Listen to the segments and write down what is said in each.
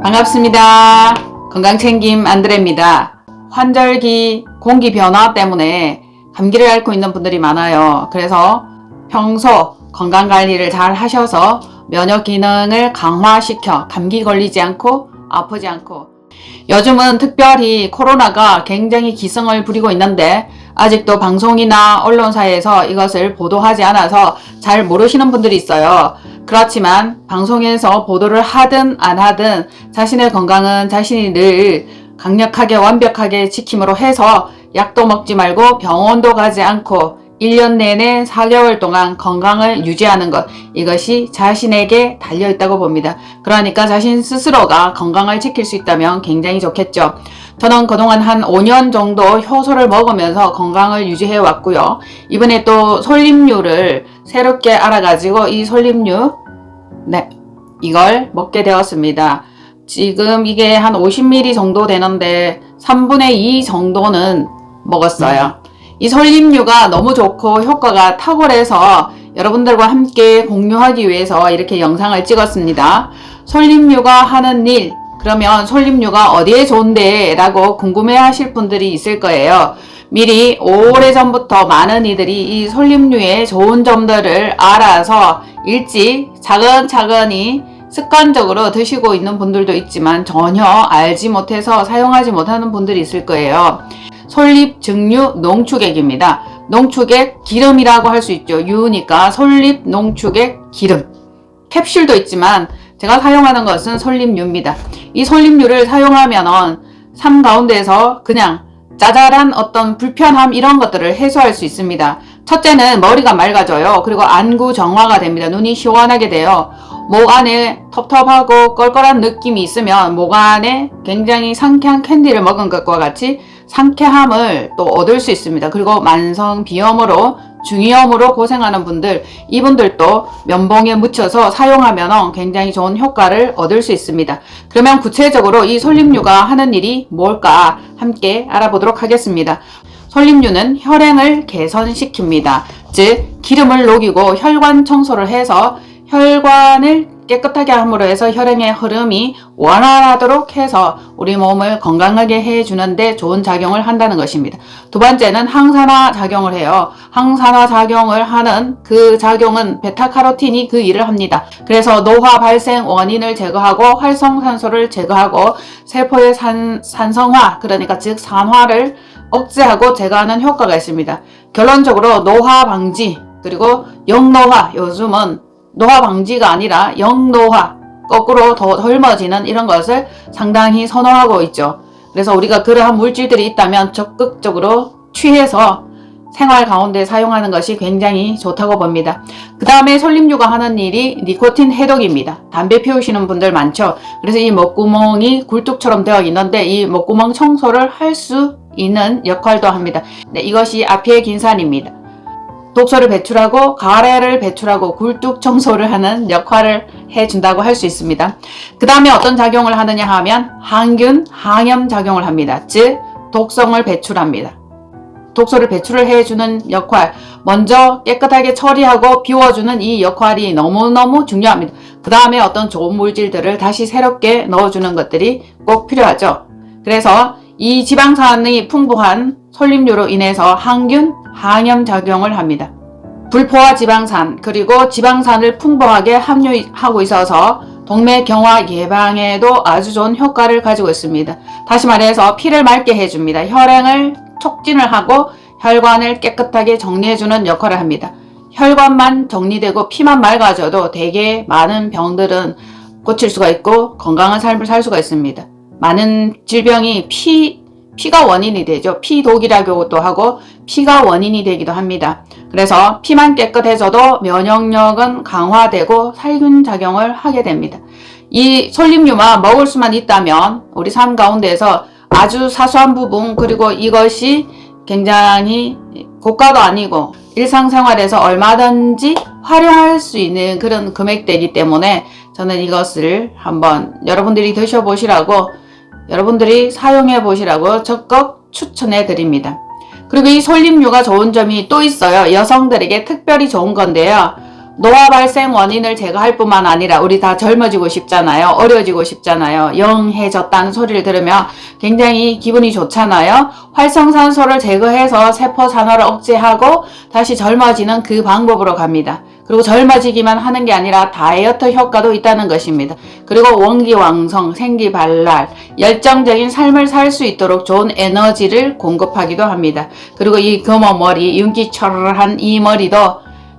반갑습니다. 건강챙김 안드레입니다. 환절기 공기 변화 때문에 감기를 앓고 있는 분들이 많아요. 그래서 평소 건강관리를 잘 하셔서 면역 기능을 강화시켜 감기 걸리지 않고 아프지 않고, 요즘은 특별히 코로나가 굉장히 기승을 부리고 있는데 아직도 방송이나 언론사에서 이것을 보도하지 않아서 잘 모르시는 분들이 있어요. 그렇지만 방송에서 보도를 하든 안 하든 자신의 건강은 자신이 늘 강력하게 완벽하게 지킴으로 해서 약도 먹지 말고 병원도 가지 않고 1년 내내 4개월 동안 건강을 유지하는 것, 이것이 자신에게 달려있다고 봅니다. 그러니까 자신 스스로가 건강을 지킬 수 있다면 굉장히 좋겠죠. 저는 그동안 한 5년 정도 효소를 먹으면서 건강을 유지해 왔고요. 이번에 또 솔잎류를 새롭게 알아가지고 이 솔잎류, 이걸 먹게 되었습니다. 지금 이게 한 50ml 정도 되는데 3분의 2 정도는 먹었어요. 이 솔잎류가 너무 좋고 효과가 탁월해서 여러분들과 함께 공유하기 위해서 이렇게 영상을 찍었습니다. 솔잎류가 하는 일, 그러면 솔잎류가 어디에 좋은데 라고 궁금해 하실 분들이 있을 거예요. 미리 오래전부터 많은 이들이 이 솔잎류의 좋은 점들을 알아서 일찍 차근차근히 습관적으로 드시고 있는 분들도 있지만 전혀 알지 못해서 사용하지 못하는 분들이 있을 거예요. 솔잎 증류 농축액입니다. 농축액 기름이라고 할 수 있죠. 유니까 솔잎 농축액 기름. 캡슐도 있지만 제가 사용하는 것은 솔잎류입니다. 이 솔잎류를 사용하면 삶 가운데에서 그냥 짜잘한 어떤 불편함 이런 것들을 해소할 수 있습니다. 첫째는 머리가 맑아져요. 그리고 안구 정화가 됩니다. 눈이 시원하게 돼요. 목 안에 텁텁하고 껄껄한 느낌이 있으면 목 안에 굉장히 상쾌한 캔디를 먹은 것과 같이 상쾌함을 또 얻을 수 있습니다. 그리고 만성 비염으로 중이염으로 고생하는 분들, 이분들도 면봉에 묻혀서 사용하면 굉장히 좋은 효과를 얻을 수 있습니다. 그러면 구체적으로 이 솔잎류가 하는 일이 뭘까 함께 알아보도록 하겠습니다. 솔잎류는 혈행을 개선시킵니다. 즉 기름을 녹이고 혈관 청소를 해서 혈관을 깨끗하게 함으로 해서 혈행의 흐름이 원활하도록 해서 우리 몸을 건강하게 해주는데 좋은 작용을 한다는 것입니다. 두 번째는 항산화 작용을 해요. 항산화 작용을 하는 그 작용은 베타카로틴이 그 일을 합니다. 그래서 노화 발생 원인을 제거하고 활성산소를 제거하고 세포의 산성화, 그러니까 즉 산화를 억제하고 제거하는 효과가 있습니다. 결론적으로 노화 방지, 그리고 역노화, 요즘은 노화 방지가 아니라 역노화, 거꾸로 더 젊어지는 이런 것을 상당히 선호하고 있죠. 그래서 우리가 그러한 물질들이 있다면 적극적으로 취해서 생활 가운데 사용하는 것이 굉장히 좋다고 봅니다. 그 다음에 솔잎류가 하는 일이 니코틴 해독입니다. 담배 피우시는 분들 많죠. 그래서 이 목구멍이 굴뚝처럼 되어 있는데 이 목구멍 청소를 할 수 있는 역할도 합니다. 이것이 아피에긴산입니다. 독소를 배출하고 가래를 배출하고 굴뚝 청소를 하는 역할을 해준다고 할 수 있습니다. 그 다음에 어떤 작용을 하느냐 하면 항균, 항염 작용을 합니다. 즉 독성을 배출합니다. 독소를 배출을 해주는 역할, 먼저 깨끗하게 처리하고 비워주는 이 역할이 너무너무 중요합니다. 그 다음에 어떤 좋은 물질들을 다시 새롭게 넣어주는 것들이 꼭 필요하죠. 그래서 이 지방산이 풍부한 솔잎류로 인해서 항균, 항염 작용을 합니다. 불포화 지방산, 그리고 지방산을 풍부하게 함유하고 있어서 동맥경화 예방에도 아주 좋은 효과를 가지고 있습니다. 다시 말해서 피를 맑게 해줍니다. 혈행을 촉진을 하고 혈관을 깨끗하게 정리해주는 역할을 합니다. 혈관만 정리되고 피만 맑아져도 되게 많은 병들은 고칠 수가 있고 건강한 삶을 살 수가 있습니다. 많은 질병이 피가 원인이 되죠. 피독이라고도 하고 피가 원인이 되기도 합니다. 그래서 피만 깨끗해져도 면역력은 강화되고 살균 작용을 하게 됩니다. 이 솔잎류만 먹을 수만 있다면 우리 삶 가운데에서 아주 사소한 부분, 그리고 이것이 굉장히 고가도 아니고 일상생활에서 얼마든지 활용할 수 있는 그런 금액대이기 때문에 저는 이것을 한번 여러분들이 드셔보시라고, 여러분들이 사용해 보시라고 적극 추천해 드립니다. 그리고 이 솔잎류가 좋은 점이 또 있어요. 여성들에게 특별히 좋은 건데요. 노화 발생 원인을 제거할 뿐만 아니라 우리 다 젊어지고 싶잖아요. 어려지고 싶잖아요. 영해졌다는 소리를 들으면 굉장히 기분이 좋잖아요. 활성산소를 제거해서 세포 산화를 억제하고 다시 젊어지는 그 방법으로 갑니다. 그리고 젊어지기만 하는 게 아니라 다이어트 효과도 있다는 것입니다. 그리고 원기왕성, 생기발랄, 열정적인 삶을 살 수 있도록 좋은 에너지를 공급하기도 합니다. 그리고 이 금어머리, 윤기철한 이 머리도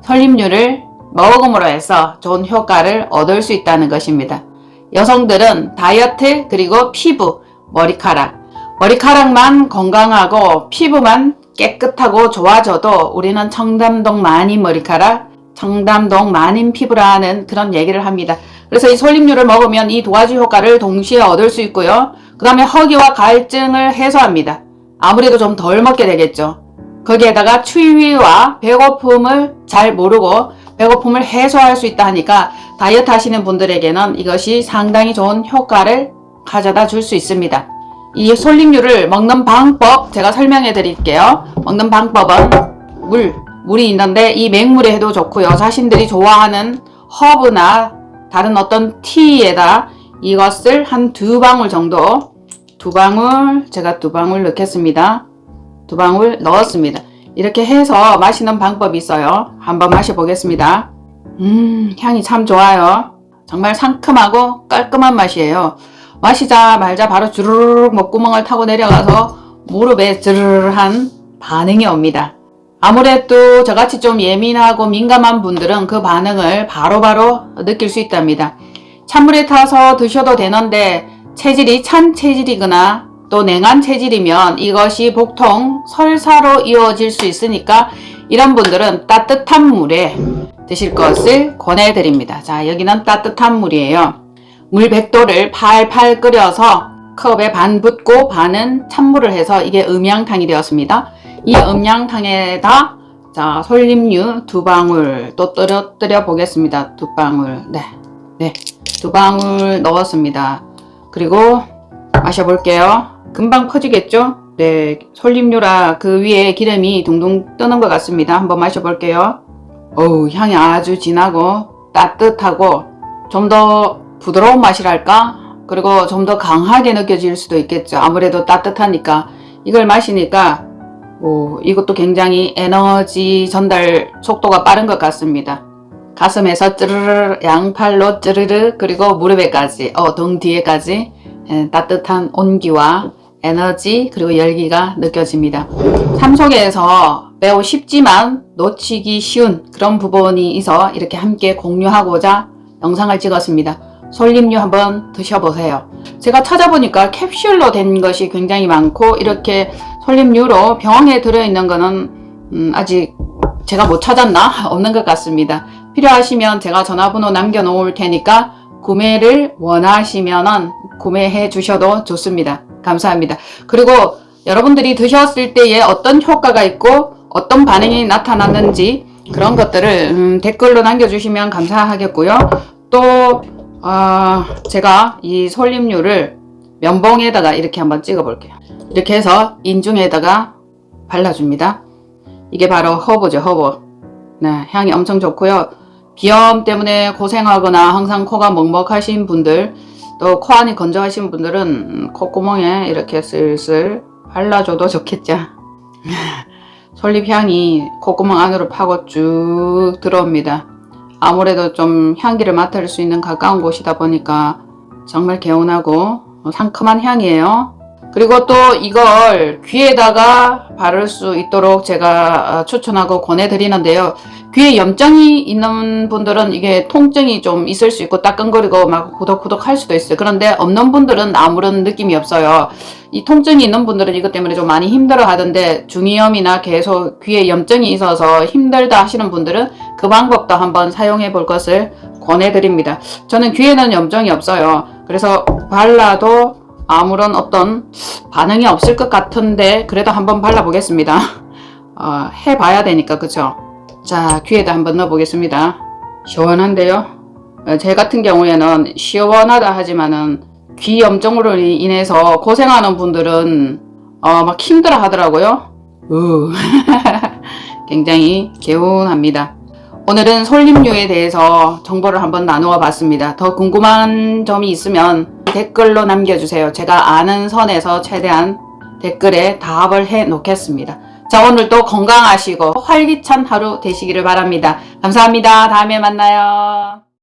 설립류를 먹음으로 해서 좋은 효과를 얻을 수 있다는 것입니다. 여성들은 다이어트 그리고 피부, 머리카락만 건강하고 피부만 깨끗하고 좋아져도 우리는 청담동 마님 머리카락, 청담동 마님 피부라는 그런 얘기를 합니다. 그래서 이 솔잎류를 먹으면 이 두 가지 효과를 동시에 얻을 수 있고요. 그 다음에 허기와 갈증을 해소합니다. 아무래도 좀 덜 먹게 되겠죠. 거기에다가 추위와 배고픔을 잘 모르고 배고픔을 해소할 수 있다 하니까 다이어트 하시는 분들에게는 이것이 상당히 좋은 효과를 가져다 줄 수 있습니다. 이 솔잎류를 먹는 방법 제가 설명해 드릴게요. 먹는 방법은 물이 있는데 이 맹물에 해도 좋고요. 자신들이 좋아하는 허브나 다른 어떤 티에다 이것을 한 2방울 정도 제가 2방울 넣겠습니다. 2방울 넣었습니다. 이렇게 해서 마시는 방법이 있어요. 한번 마셔보겠습니다. 향이 참 좋아요. 정말 상큼하고 깔끔한 맛이에요. 마시자마자 바로 주르륵 목구멍을 타고 내려가서 무릎에 주르르한 반응이 옵니다. 아무래도 저같이 좀 예민하고 민감한 분들은 그 반응을 바로바로 느낄 수 있답니다. 찬물에 타서 드셔도 되는데 체질이 찬 체질이거나 또 냉한 체질이면 이것이 복통 설사로 이어질 수 있으니까 이런 분들은 따뜻한 물에 드실 것을 권해드립니다. 자, 여기는 따뜻한 물이에요. 물 100도를 팔팔 끓여서 컵에 반 붓고 반은 찬물을 해서 이게 음양탕이 되었습니다. 이 음양탕에다 자, 솔잎류 2방울 또 떨어뜨려 보겠습니다. 2방울 네 2방울 넣었습니다. 그리고 마셔볼게요. 금방 퍼지겠죠? 네, 솔잎류라 그 위에 기름이 둥둥 뜨는 것 같습니다. 한번 마셔볼게요. 어우, 향이 아주 진하고 따뜻하고 좀 더 부드러운 맛이랄까? 그리고 좀 더 강하게 느껴질 수도 있겠죠. 아무래도 따뜻하니까. 이걸 마시니까 이것도 굉장히 에너지 전달 속도가 빠른 것 같습니다. 가슴에서 찌르르, 양팔로 찌르르, 그리고 무릎에까지, 등 뒤에까지 따뜻한 온기와 에너지 그리고 열기가 느껴집니다. 삶 속에서 매우 쉽지만 놓치기 쉬운 그런 부분이 있어 이렇게 함께 공유하고자 영상을 찍었습니다. 솔잎류 한번 드셔보세요. 제가 찾아보니까 캡슐로 된 것이 굉장히 많고 이렇게 솔잎류로 병에 들어있는 거는 아직 제가 못 찾았나? 없는 것 같습니다. 필요하시면 제가 전화번호 남겨놓을 테니까 구매를 원하시면 구매해 주셔도 좋습니다. 감사합니다. 그리고 여러분들이 드셨을 때에 어떤 효과가 있고 어떤 반응이 나타났는지 그런 것들을 댓글로 남겨주시면 감사하겠고요. 또 제가 이 솔잎류를 면봉에다가 이렇게 한번 찍어 볼게요. 이렇게 해서 인중에다가 발라줍니다. 이게 바로 허브죠. 허브. 네, 향이 엄청 좋고요. 비염 때문에 고생하거나 항상 코가 먹먹하신 분들 또 코안이 건조하신 분들은 콧구멍에 이렇게 슬슬 발라줘도 좋겠죠. 솔잎 향이 콧구멍 안으로 파고 쭉 들어옵니다. 아무래도 좀 향기를 맡을 수 있는 가까운 곳이다 보니까 정말 개운하고 상큼한 향이에요. 그리고 또 이걸 귀에다가 바를 수 있도록 제가 추천하고 권해드리는데요. 귀에 염증이 있는 분들은 이게 통증이 좀 있을 수 있고 따끔거리고 막 후덕후덕 할 수도 있어요. 그런데 없는 분들은 아무런 느낌이 없어요. 이 통증이 있는 분들은 이것 때문에 좀 많이 힘들어 하던데 중이염이나 계속 귀에 염증이 있어서 힘들다 하시는 분들은 그 방법도 한번 사용해 볼 것을 권해드립니다. 저는 귀에는 염증이 없어요. 그래서 발라도 아무런 어떤 반응이 없을 것 같은데 그래도 한번 발라보겠습니다. 해봐야 되니까 그쵸? 자, 귀에다 한번 넣어보겠습니다. 시원한데요? 제 같은 경우에는 시원하다 하지만은 귀 염증으로 인해서 고생하는 분들은 막 힘들어 하더라고요. 굉장히 개운합니다. 오늘은 솔림류에 대해서 정보를 한번 나누어 봤습니다. 더 궁금한 점이 있으면 댓글로 남겨주세요. 제가 아는 선에서 최대한 댓글에 답을 해 놓겠습니다. 자, 오늘도 건강하시고 활기찬 하루 되시기를 바랍니다. 감사합니다. 다음에 만나요.